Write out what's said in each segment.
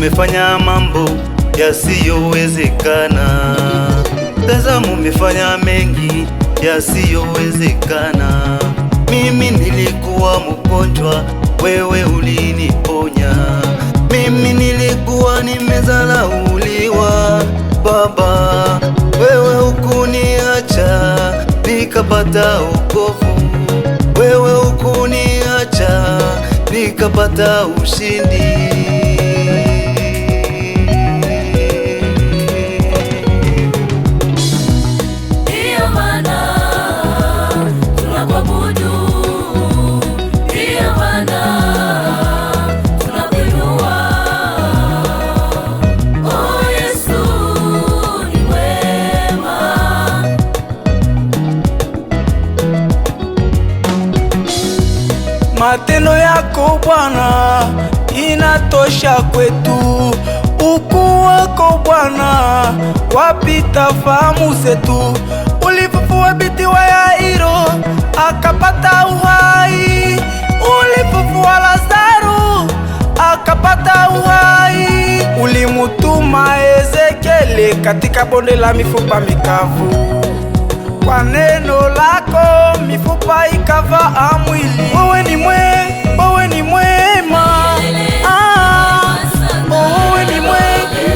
mumefanya mambo yasiyowezekana. Tazama, mumefanya mengi yasiyowezekana. Mimi nilikuwa mgonjwa, wewe uliniponya. Mimi nilikuwa nimezalauliwa, Baba, wewe hukuniacha nikapata wokovu. Wewe hukuniacha nikapata ushindi. Matendo yako Bwana inatosha kwetu. Ukuu wako Bwana wapita fahamu zetu. Ulifufua binti wa Yairo akapata uhai. Ulifufua Lazaro akapata uhai. Ulimutuma Ezekieli katika bonde la mifupa mikavu. Kwa neno lako mifupa ikavaa mwili. Wewe ni mwema. Wewe ni mwema.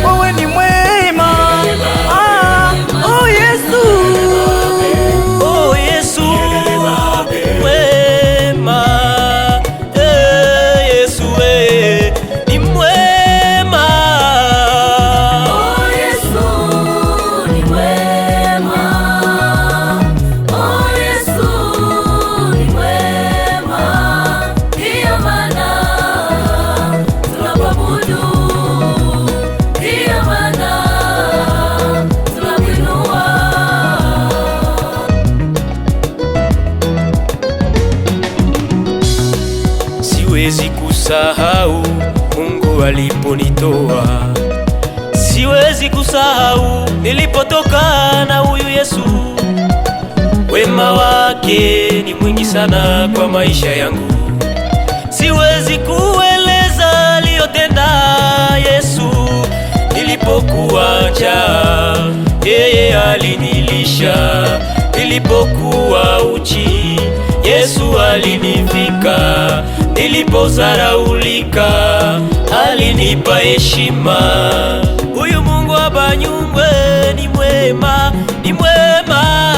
Wewe ni mwema. Oh Yesu. Oh Yesu mwema. Yesu ni mwema. Oh Yesu ni mwema. Siwezi kusahau Mungu aliponitoa. Siwezi kusahau nilipotoka na huyu Yesu. Wema wake ni mwingi sana kwa maisha yangu. Siwezi kueleza aliyotenda Yesu. Nilipokuwa njaa, yeye alinilisha. Nilipokuwa uchi, Yesu alinivika. Nilipozaraulika, alinipa heshima. Huyu Mungu wa Banyungwe ni mwema, ni mwema.